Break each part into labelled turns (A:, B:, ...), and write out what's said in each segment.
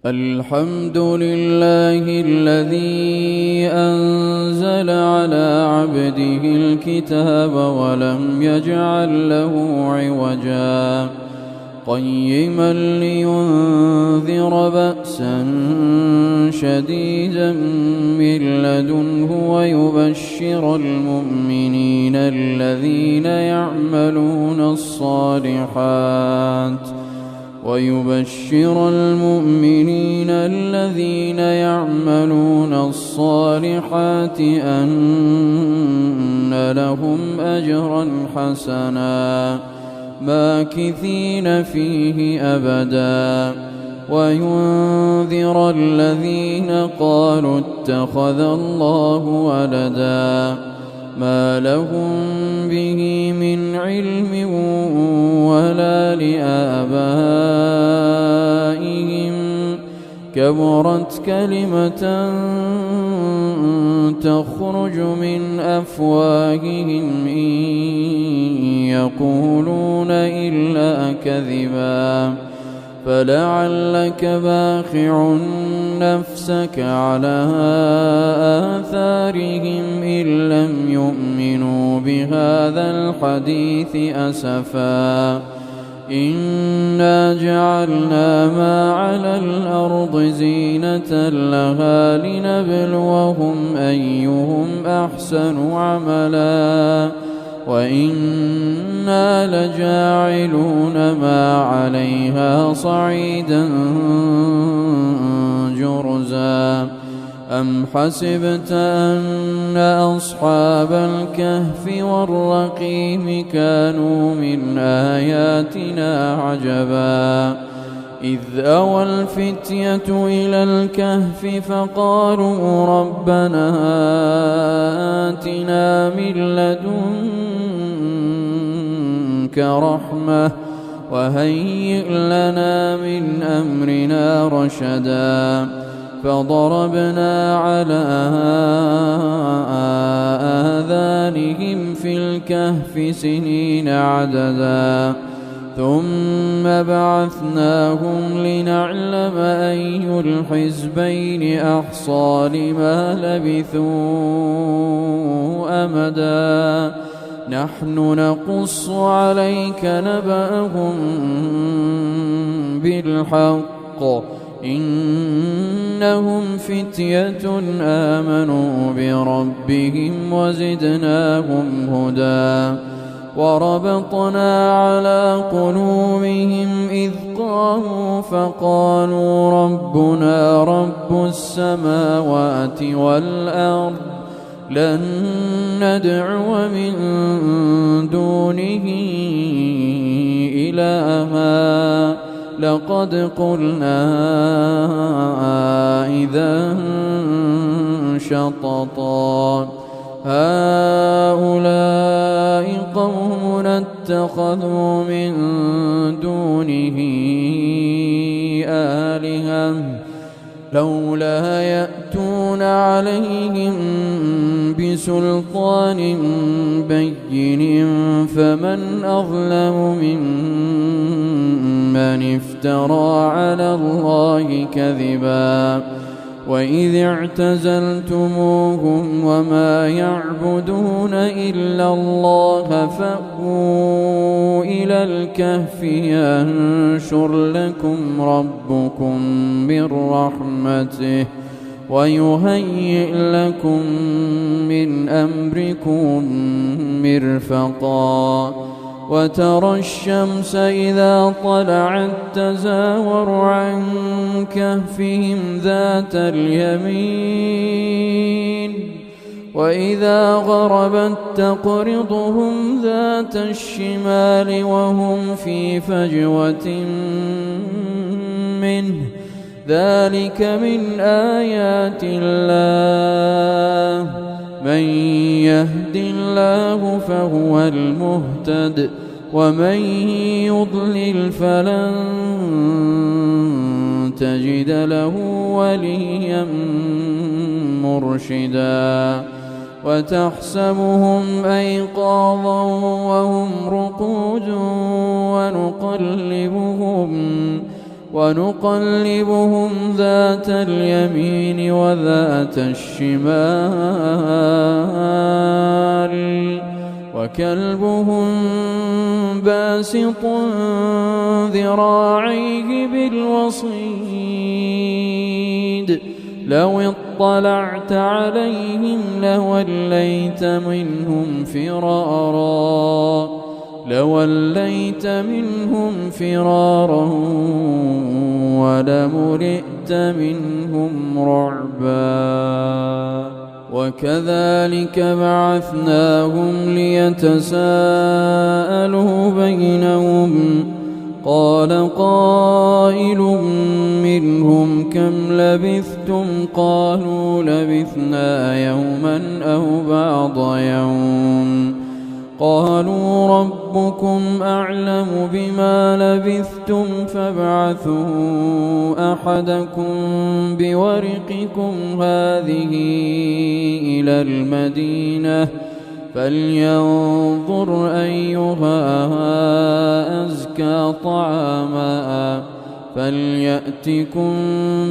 A: الحمد لله الذي أنزل على عبده الكتاب ولم يجعل له عوجا قيما لينذر بأسا شديدا من لدنه ويبشر المؤمنين الذين يعملون الصالحات أن لهم أجرا حسنا ماكثين فيه أبدا وينذر الذين قالوا اتخذ الله ولدا ما لهم به من علم ولا لآبائهم كبرت كلمة تخرج من أفواههم إن يقولون إلا كذبا فلعلك باخع نفسك على آثارهم إن لم يؤمنوا بهذا الحديث أسفا إنا جعلنا ما على الأرض زينة لها لنبلوهم أيهم أحسن عملا وإنا لجاعلون ما عليها صعيدا جرزا أم حسبت أن أصحاب الكهف والرقيم كانوا من آياتنا عجبا إذ أوى الفتية إلى الكهف فقالوا ربنا آتنا من لدنك رحمة وهيئ لنا من أمرنا رشدا فضربنا على آذانهم في الكهف سنين عددا ثم بعثناهم لنعلم أي الحزبين أحصى لما لبثوا أمدا نحن نقص عليك نبأهم بالحق إنهم فتية آمنوا بربهم وزدناهم هدى وربطنا على قلوبهم إذ قاموا فقالوا ربنا رب السماوات والأرض لن ندعو من دونه إلها لقد قلنا إذا شططا هؤلاء قوم اتخذوا من دونه آلهة لولا يأتون عليهم بسلطان بين فمن أظلم ممن افترى على الله كذبا وإذ اعتزلتموهم وما يعبدون إلا الله فأووا إلى الكهف ينشر لكم ربكم من رحمته ويهيئ لكم من أمركم مرفقا وترى الشمس إذا طلعت تزاور عن كهفهم ذات اليمين وإذا غربت تقرضهم ذات الشمال وهم في فجوة منه ذلك من آيات الله من يهد الله فهو المهتد ومن يضلل فلن تجد له وليا مرشدا وتحسبهم أيقاظا ونقلبهم ذات اليمين وذات الشمال وكلبهم باسط ذراعيه بالوصيد لو اطلعت عليهم لوليت منهم فرارا ولملئت منهم رعبا وكذلك بعثناهم ليتساءلوا بينهم قال قائل منهم كم لبثتم قالوا لبثنا يوما أو بعض يوم قالوا ربكم أعلم بما لبثتم فابعثوا أحدكم بورقكم هذه إلى المدينة فلينظر أيها أزكى طعاما فليأتكم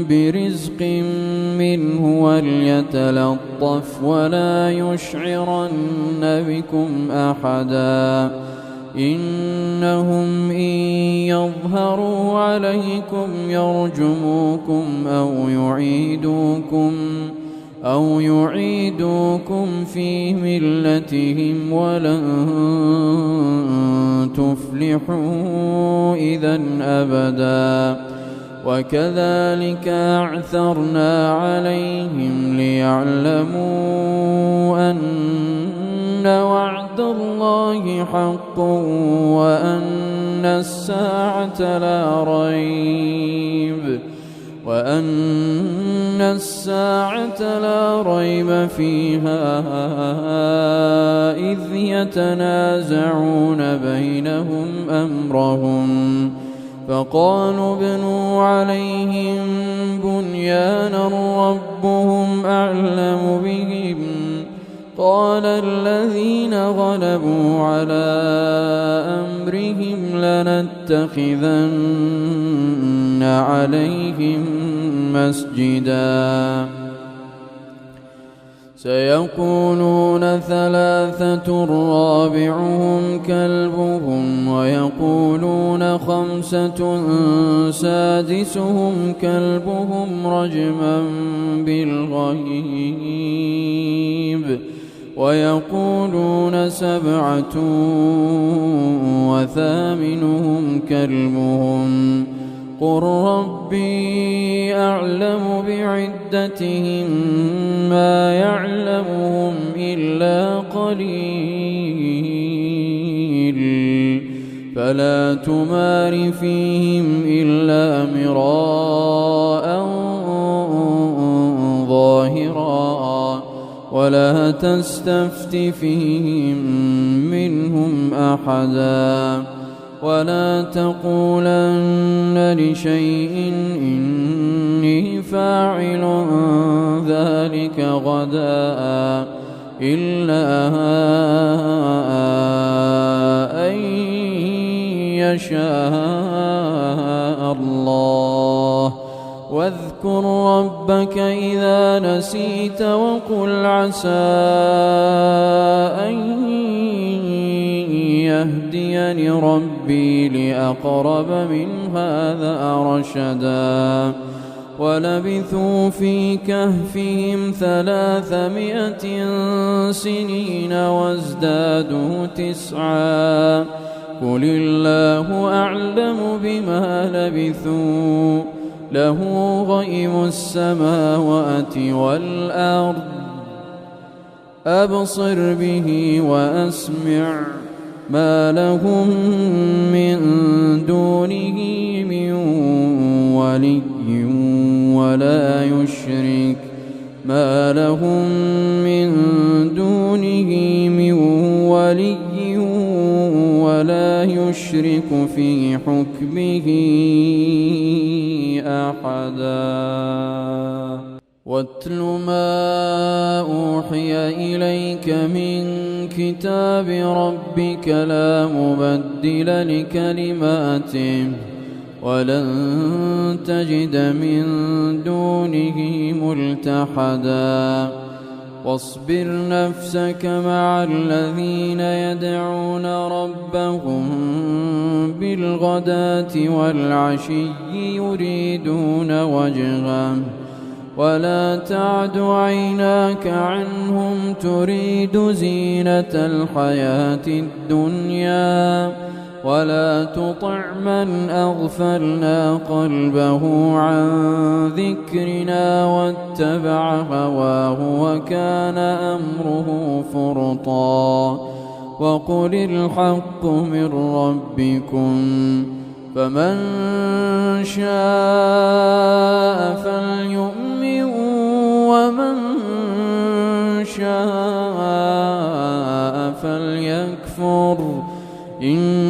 A: برزق منه وليتلطف ولا يشعرن بكم أحدا إنهم إن يظهروا عليكم يرجموكم أو يعيدوكم في ملتهم ولن تفلحوا إذا أبدا وكذلك أعثرنا عليهم ليعلموا أن وعد الله حق وأن الساعة لا ريب فيها إذ يتنازعون بينهم أمرهم فقالوا ابنوا عليهم بنيانا ربهم أعلم بهم قال الذين غلبوا على أمرهم لنتخذن عليهم مسجدا سيقولون ثلاثة رابعهم كلبهم ويقولون خمسة سادسهم كلبهم رجما بالغيب ويقولون سبعة وثامنهم كلبهم قل ربي أعلم بعدتهم ما يعلمهم إلا قليل فلا تمار فيهم إلا مراء ظاهرا ولا تستفت فيهم منهم أحدا ولا تقولن لشيء إني فاعل ذلك غدا إلا أن يشاء الله واذكر ربك إذا نسيت وقل عسى أن يهديني ربي لأقرب من هذا رشدا ولبثوا في كهفهم 300 سنين وازدادوا 9 قل الله أعلم بما لبثوا له غيب السماوات والأرض أبصر به وأسمع ما لهم من دونه من ولي ولا يشرك ما لهم من دونه من ولي ولا يشرك في حكمه أحدا واتل ما أوحي إليك من كتاب ربك لا مبدل لكلماته ولن تجد من دونه ملتحدا واصبر نفسك مع الذين يدعون ربهم بالغداة والعشي يريدون وجهه ولا تعد عيناك عنهم تريد زينة الحياة الدنيا ولا تطع من أغفلنا قلبه عن ذكرنا واتبع هواه وكان أمره فرطا وقل الحق من ربكم فمن شاء فليؤمن ومن شاء فليكفر إنا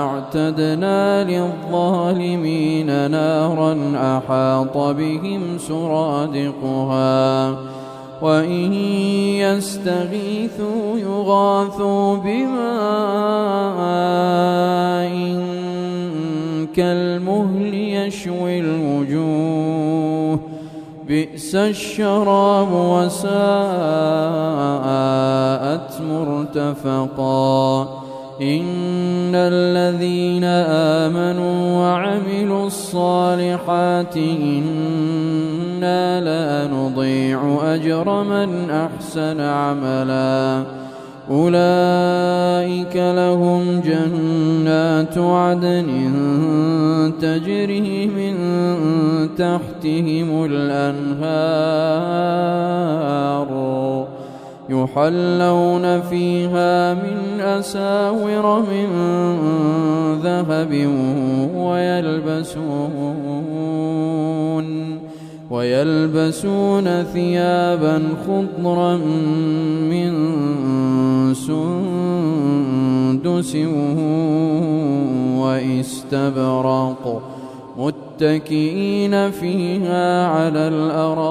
A: أعتدنا للظالمين نارا أحاط بهم سرادقها وإن يستغيثوا يغاثوا بماء كالمهل يشوي الوجوه بئس الشراب وساءت مرتفقا إن الذين آمنوا وعملوا الصالحات إنا لا نضيع أجر من أحسن عملا أولئك لهم جنات عدن تجري من تحتهم الأنهار يحلون فيها من أساور من ذهب ويلبسون ثيابا خضرا من سندس واستبرق متكئين فيها على الأرائك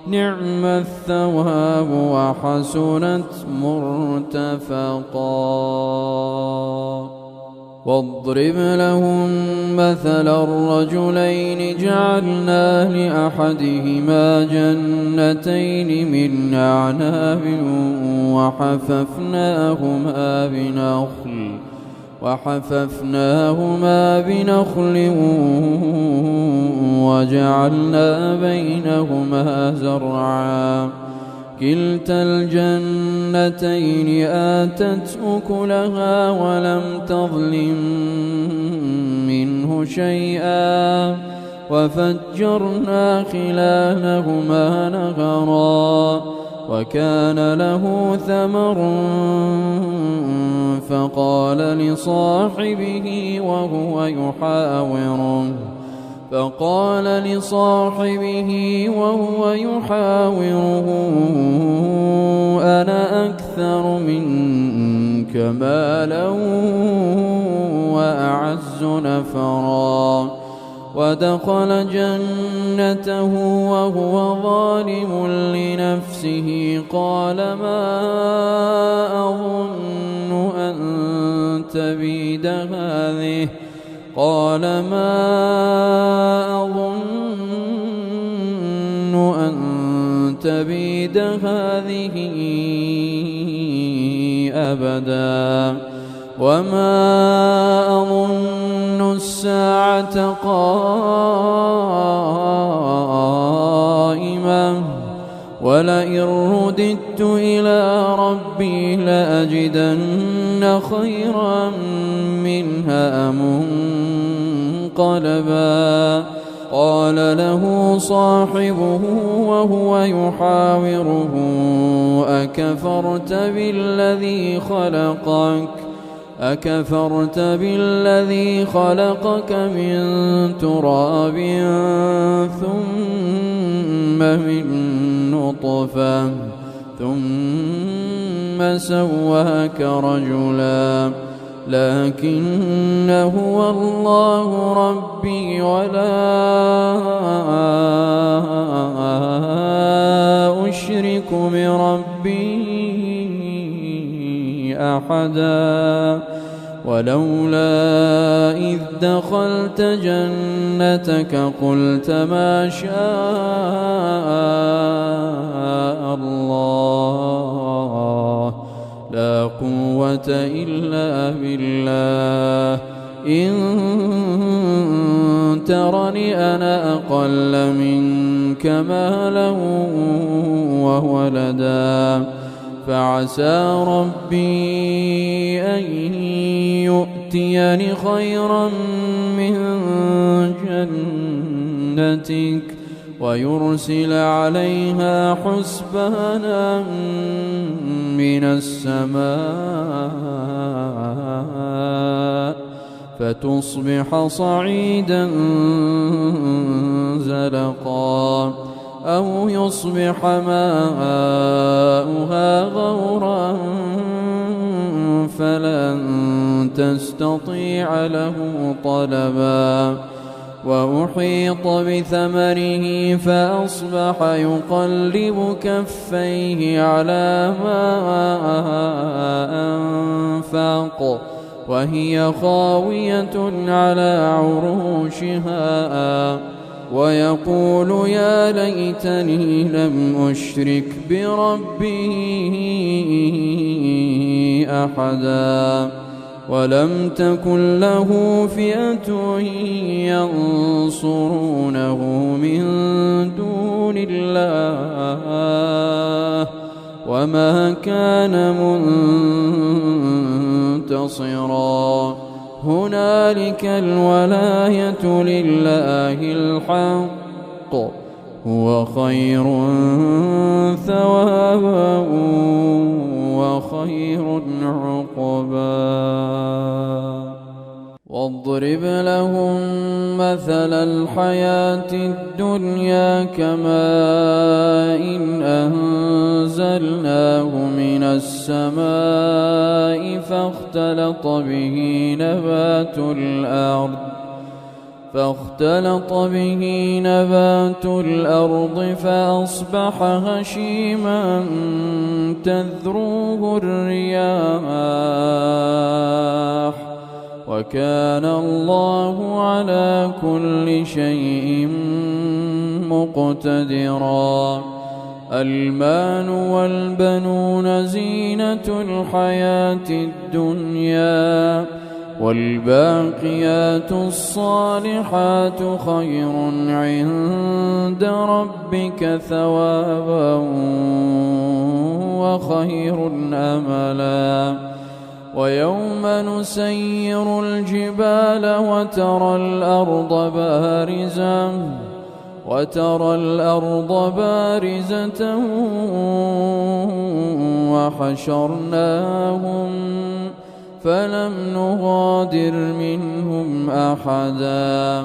A: نعم الثواب وحسنت مرتفقا واضرب لهم مثل الرجلين جعلنا لأحدهما جنتين من أعناب وحففناهما بنخل وجعلنا بينهما زرعا كلتا الجنتين آتت أكلها ولم تظلم منه شيئا وفجرنا خلالهما نهرا وكان له ثمر فقال لصاحبه وهو يحاوره أنا أكثر منك مالا وأعز نفرا ودخل جنته وهو ظالم لنفسه قال ما أظن أن تبيد هذه أبدا وما أظن الساعة قائمة ولئن رددت إلى ربي لأجدن خيرا منها منقلبا قال له صاحبه وهو يحاوره أكفرت بالذي خلقك من تراب ثم من نطفة ثم سواك رجلا لكن هو الله ربي ولا أشرك بربي بربي أحدا ولولا إذ دخلت جنتك قلت ما شاء الله لا قوة إلا بالله إن ترني أنا أقل منك مالا وولدا فعسى ربي أن يؤتيني خيرا من جنتك ويرسل عليها حسبانا من السماء فتصبح صعيدا زلقا أو يصبح ماؤها غورا فلن تستطيع له طلبا وأحيط بثمره فأصبح يقلب كفيه على ما أنفق وهي خاوية على عروشها ويقول يا ليتني لم أشرك بربي أحدا ولم تكن له فئة ينصرونه من دون الله وما كان منتصرا هنالك الولاية لله الحق هو خير ثوابا وخير عقبا واضرب لهم مثل الحياة الدنيا كماء إن أنزلناه من السماء فاختلط به نبات الأرض فأصبح هشيما تذروه الرياح وكان الله على كل شيء مقتدرا المال والبنون زينة الحياة الدنيا والباقيات الصالحات خير عند ربك ثوابا وخير أملا ويوم نسير الجبال وترى الأرض بارزة وحشرناهم فلم نغادر منهم أحدا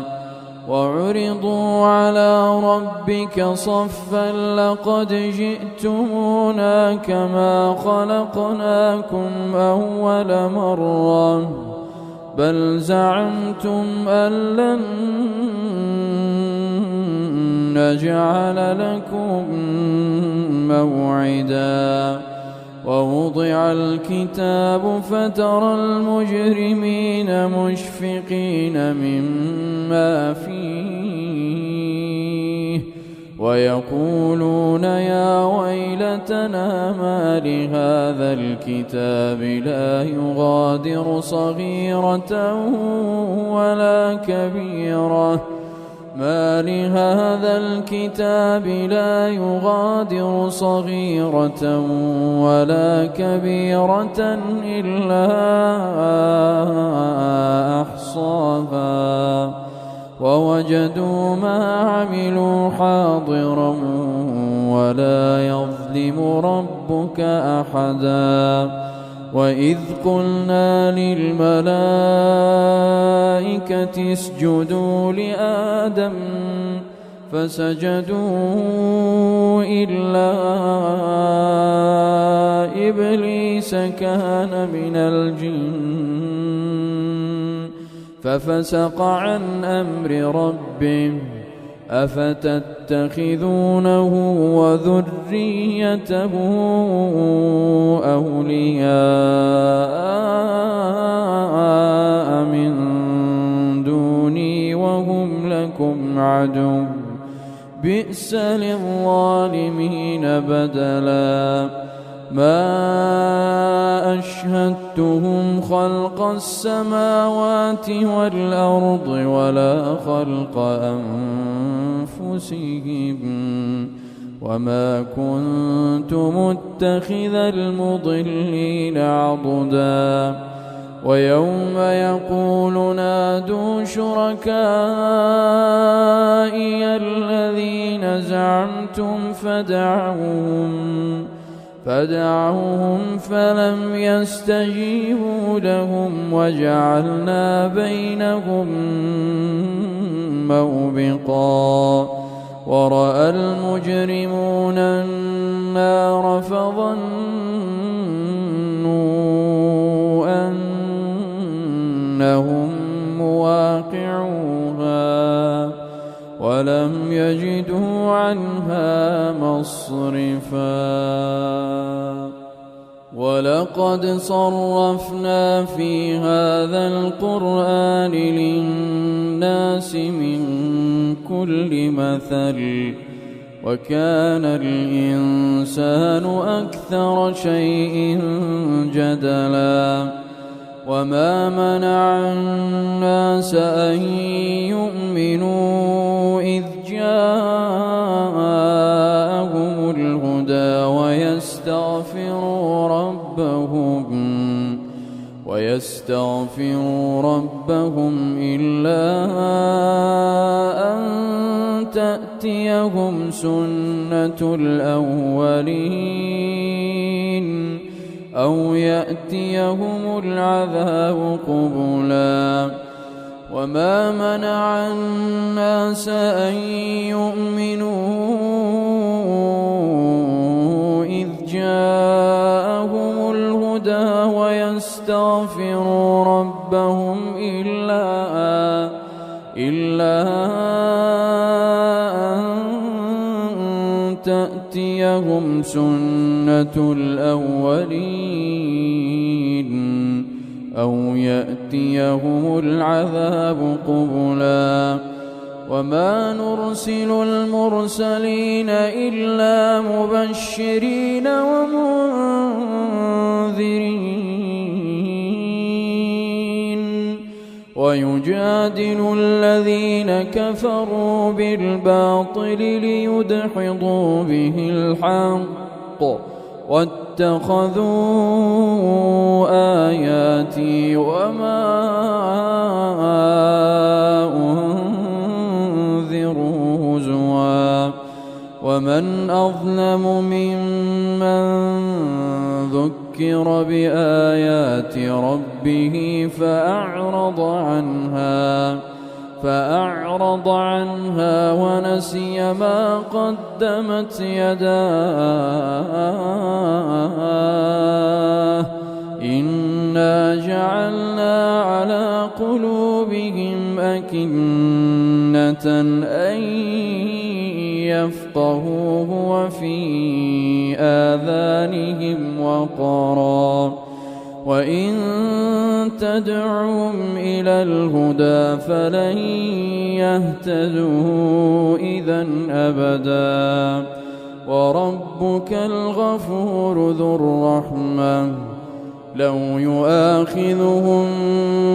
A: وعرضوا على ربك صفا لقد جئتمونا كما خلقناكم أول مرة بل زعمتم أن لن نجعل لكم موعدا ووضع الكتاب فترى المجرمين مشفقين مما فيه ويقولون يا ويلتنا ما لهذا الكتاب لا يغادر صغيرة ولا كبيرة ما لهذا الكتاب لا يغادر صغيرة ولا كبيرة إلا أحصاها ووجدوا ما عملوا حاضرا ولا يظلم ربك أحدا وإذ قلنا للملائكة اسجدوا لآدم فسجدوا إلا إبليس كان من الجن ففسق عن أمر ربه أفتتخذونه وذريته أولياء من دوني وهم لكم عدو بئس للظالمين بدلا ما أشهدتهم خلق السماوات والأرض ولا خلق أنفسهم وما كنت متخذ المضلين عضدا ويوم يقول نادوا شركائي الذين زعمتم فدعوهم فلم يستجيبوا لهم وجعلنا بينهم موبقا ورأى المجرمون النار فظنوا أنهم مواقعوها ولم يجدوا عنها مصرفا ولقد صرفنا في هذا القرآن للناس من كل مثل وكان الإنسان أكثر شيء جدلا وما منع الناس أن يؤمنوا إذ جاءهم الهدى ويستغفروا ربهم إلا أن تأتيهم سنة الأولين أو يأتيهم العذاب قبلا وما منع الناس أن يؤمنوا إذ جاءهم الهدى ويستغفروا ربهم إلا أن تأتيهم سنة الأولين أو يأتيهم العذاب قبلا وما نرسل المرسلين إلا مبشرين ومنذرين ويجادل الذين كفروا بالباطل ليدحضوا به الحق واتخذوا آياتي وما أنذروا هزوا ومن أظلم ممن ذكر بآيات ربه فأعرض عنها ونسي ما قدمت يداه إنا جعلنا على قلوبهم أكنة أن يفقهوه وفي آذانهم وقرا وإن تدعهم إلى الهدى فلن يهتدوا إذا أبدا وربك الغفور ذو الرحمة لو يؤاخذهم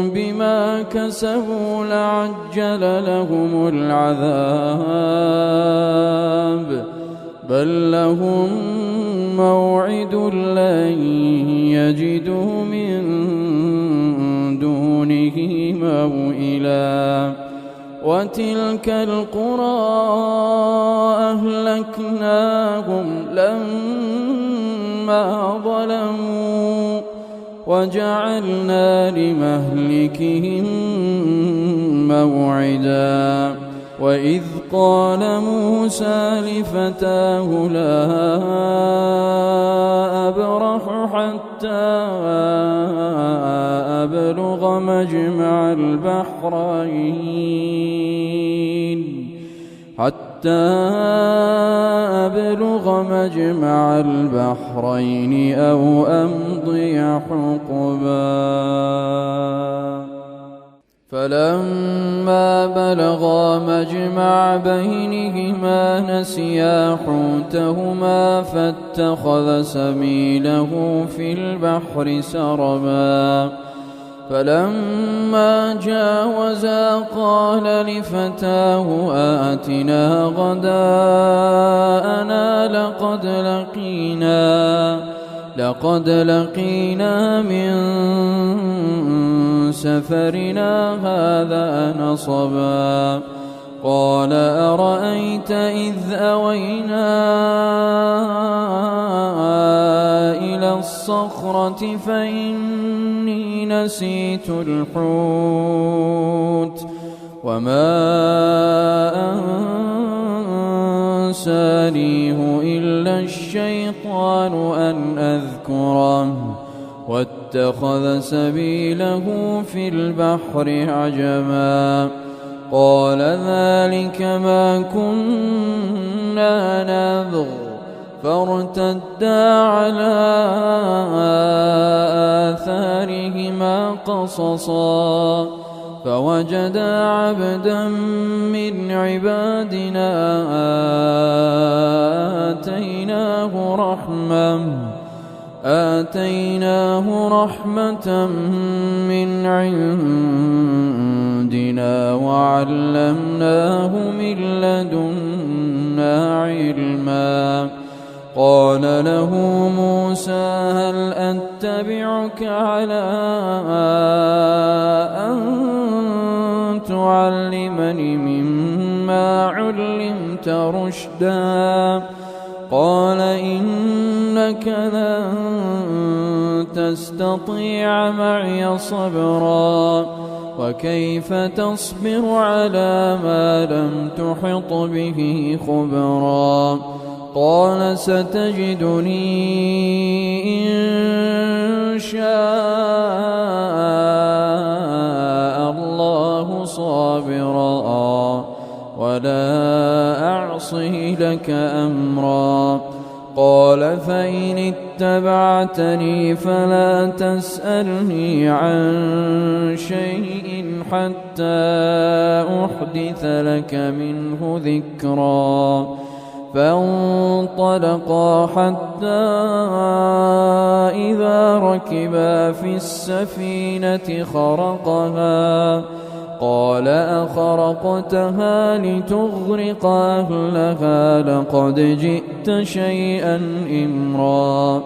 A: بما كسبوا لعجل لهم العذاب بل لهم موعد لن يجدوا من دونه موئلا وتلك القرى أهلكناهم لما ظلموا وجعلنا لمهلكهم موعدا وإذ قال موسى لفتاه لا أبرح حتى أبلغ مجمع البحرين حتى أبلغ مجمع البحرين أو أمضي حقبا فلما بلغا مجمع بينهما نسيا حوتهما فاتخذ سبيله في البحر سربا فلما جاوزا قال لفتاه آتنا غداءنا لقد لقينا من سفرنا هذا نصبا قال أرأيت إذ أوينا إلى الصخرة فإني نسيت الحوت وما أنسانيه إلا الشيطان أن أذكره واتخذ سبيله في البحر عجبا قال ذلك ما كنا نبغ فارتدا على آثارهما قصصا فوجدا عبدا من عبادنا آتيناه رحمة من عندنا وعلمناه من لدنا علما قال له موسى هل أتبعك على أن تعلمني مما علمت رشدا قال إنك لن تستطيع معي صبرا وكيف تصبر على ما لم تحط به خبرا قال ستجدني إن شاء الله صابرا ولا أعصي لك أمرا قال فإن اتبعتني فلا تسألني عن شيء حتى أحدث لك منه ذكرا فانطلقا حتى إذا ركبا في السفينة خرقها قال أخرقتها لتغرق أهلها لقد جئت شيئا إمرا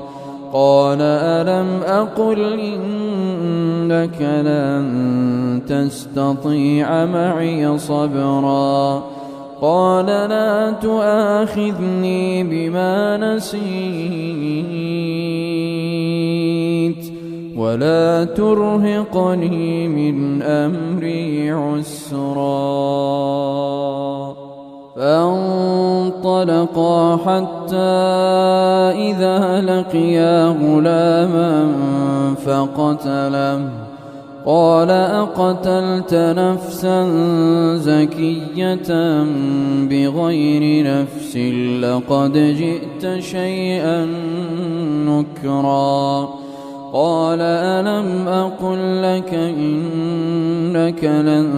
A: قال ألم أقل إنك لن تستطيع معي صبرا قال لا تؤاخذني بما نسيت ولا ترهقني من أمري عسرا فانطلقا حتى إذا لقيا غلاما فقتله قال أقتلت نفسا زكية بغير نفس لقد جئت شيئا نكرا قال ألم أقل لك إنك لن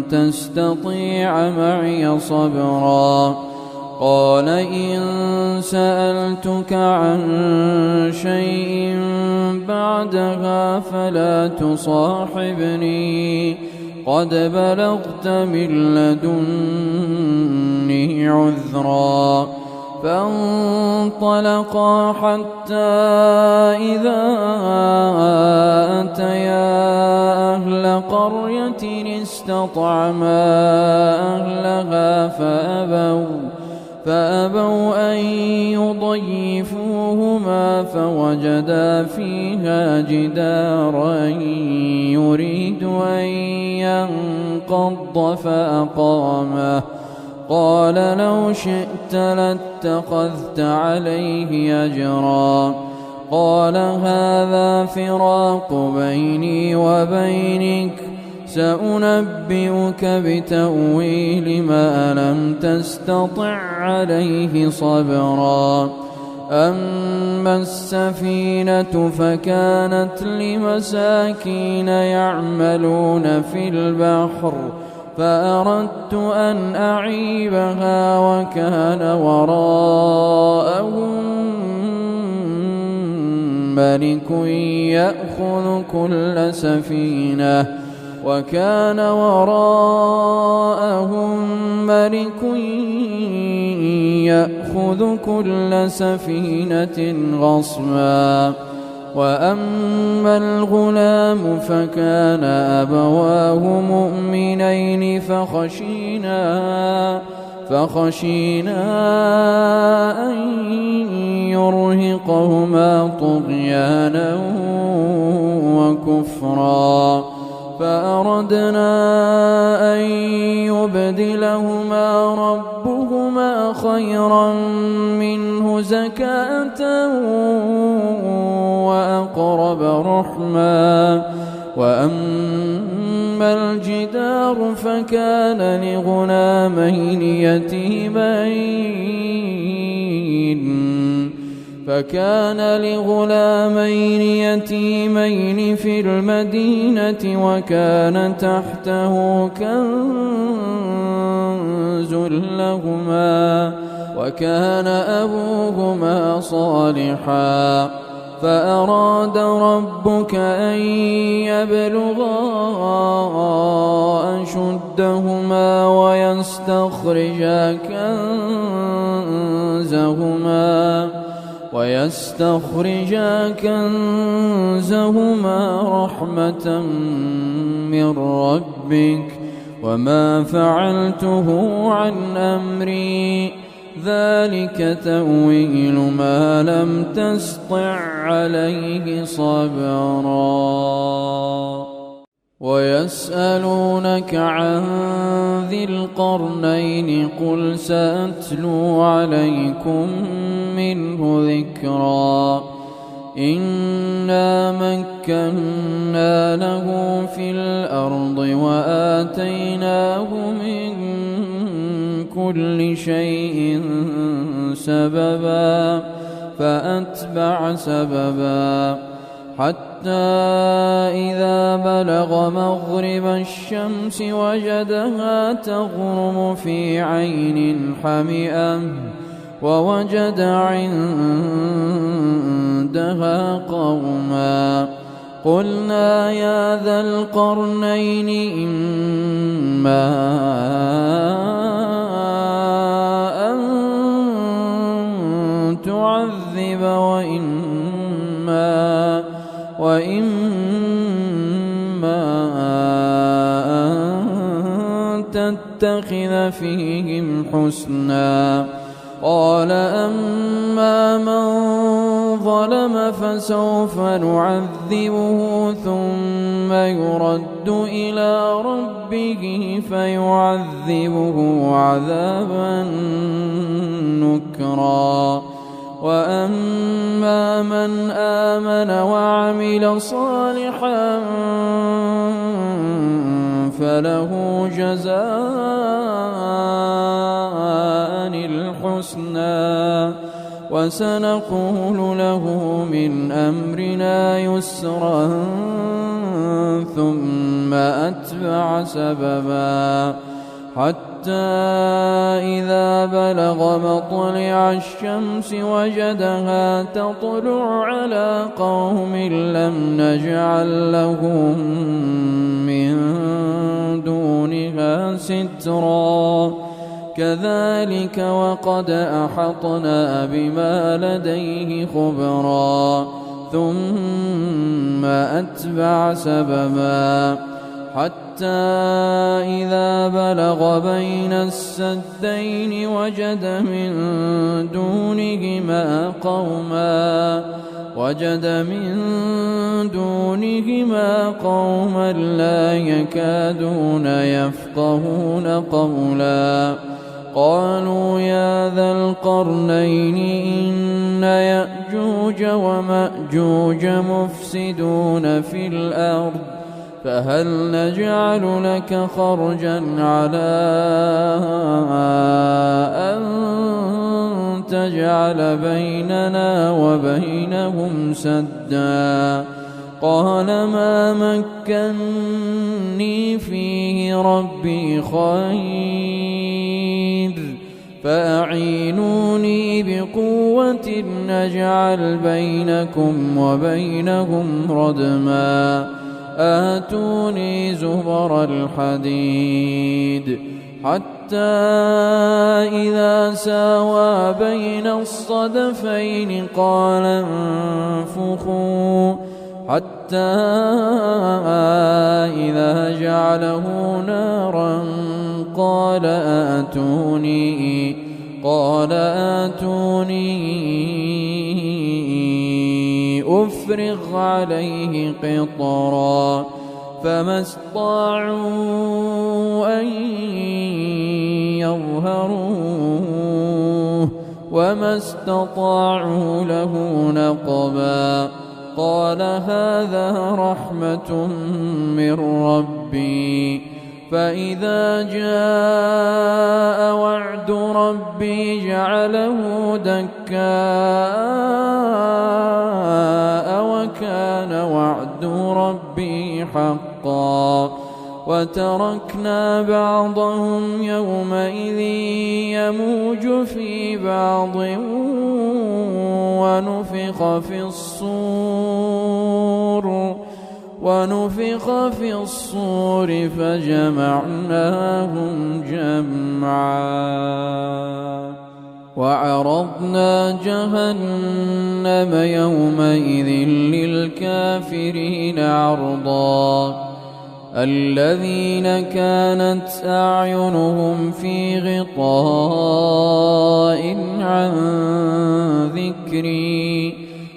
A: تستطيع معي صبرا قال إن سألتك عن شيء بعدها فلا تصاحبني قد بلغت من لدني عذرا فانطلقا حتى إذا أتيا أهل قرية استطعما أهلها فأبوا أن يضيفوهما فوجدا فيها جدارا يريد أن ينقض فأقامه قال لو شئت لاتخذت عليه أجرا قال هذا فراق بيني وبينك سأنبئك بتأويل ما لم تستطع عليه صبرا أما السفينة فكانت لمساكين يعملون في البحر فأردت أن أعيبها وكان وراءهم ملك يأخذ كل سفينة غصبا وأما الغلام فكان أبواه مؤمنين فخشينا أن يرهقهما طغيانا وكفرا فأردنا أن يبدلهما ربهما خيرا منه زكاة وأقرب رحما وأما الجدار فكان لغلامين يتيمين في المدينة وكان تحته كنز لهما وكان أبوهما صالحا فأراد ربك أن يبلغا أشدهما ويستخرجا كنزهما رحمة من ربك وما فعلته عن أمري ذلك تأويل ما لم تسطع عليه صبرا ويسألونك عن ذي القرنين قل سأتلو عليكم منه ذكرا إنا مكنا له في الأرض وآتيناه من كل شيء سببا فأتبع سببا حتى إذا بلغ مغرب الشمس وجدها تغرب في عين حمئة ووجد عندها قوما قلنا يا ذا القرنين إما أن تعذب وإما أن تتخذ فيهم حسنا قال أما من ظلم فسوف نعذبه ثم يرد إلى ربه فيعذبه عذابا نكرا وأما من آمن وعمل صالحا فله جزاء الحسنى وسنقول له من أمرنا يسرا ثم أتبع سببا حتى إذا بلغ مطلع الشمس وجدها تطلع على قوم لم نجعل لهم من دونها سترا كذلك وقد أحطنا بما لديه خبرا ثم أتبع سببا حتى إذا بلغ بين السدين وجد من دونهما قوما لا يكادون يفقهون قولا قالوا يا ذا القرنين إن يأجوج ومأجوج مفسدون في الأرض فهل نجعل لك خرجا على أن تجعل بيننا وبينهم سدا؟ قال ما مكني فيه ربي خير فأعينوني بقوة نجعل بينكم وبينهم ردما آتوني زبر الحديد حتى إذا ساوى بين الصدفين قال انفخوا حتى إذا جعله نارا قال آتوني أفرغ عليه قطرا فما استطاعوا أن يظهروه وما استطاعوا له نقبا قال هذا رحمة من ربي فإذا جاء وعد ربي جعله دكاء وكان وعد ربي حقا وتركنا بعضهم يومئذ يموج في بعض ونفخ في الصور فجمعناهم جمعا وعرضنا جهنم يومئذ للكافرين عرضا الذين كانت أعينهم في غطاء عن ذكري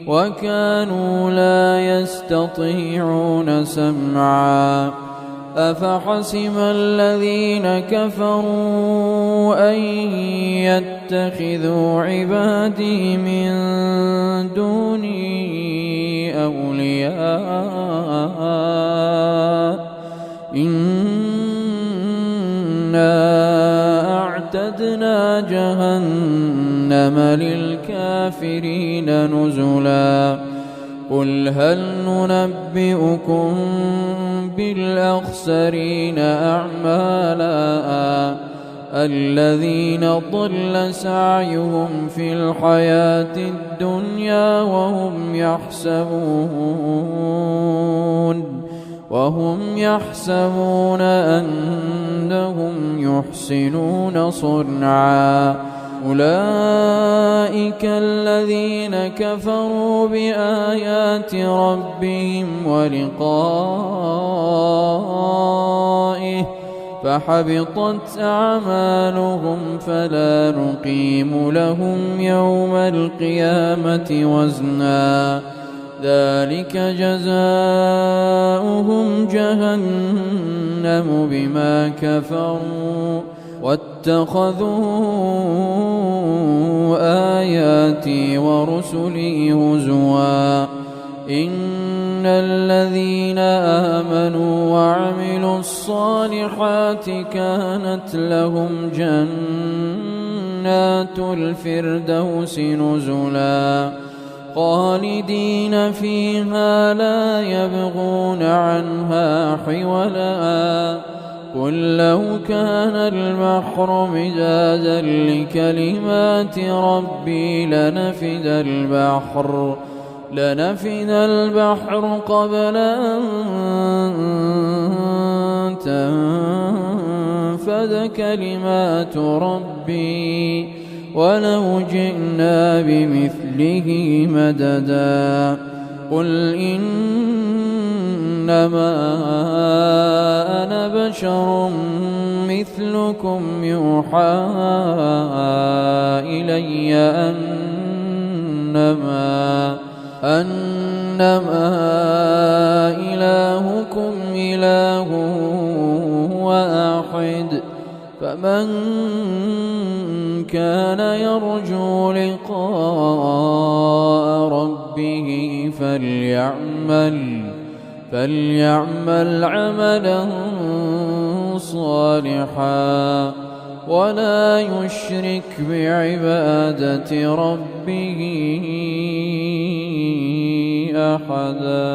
A: وكانوا لا يستطيعون سمعا أفحسب الذين كفروا أن يتخذوا عبادي من دوني أولياء إنا أعتدنا جهنم للكافرين نزلا قل هل ننبئكم بالأخسرين أعمالا الذين ضل سعيهم في الحياة الدنيا وهم يحسبون أنهم يحسنون صنعا أولئك الذين كفروا بآيات ربهم ولقائه فحبطت أعمالهم فلا نقيم لهم يوم القيامة وزنا ذلك جزاؤهم جهنم بما كفروا واتخذوا آياتي ورسلي هزوا إن الذين آمنوا وعملوا الصالحات كانت لهم جنات الفردوس نزلا خالدين فيها لا يبغون عنها حولا قل لو كان البحر مدادا لكلمات ربي لنفد البحر قبل أن تنفد كلمات ربي ولو جئنا بمثله مددا قل إنما أنا بشر مثلكم يوحى إلي أنما إلهكم إله واحد فمن كان يرجو لقاء ربه فليعمل عملا صالحا ولا يشرك بعبادة ربه أحدا.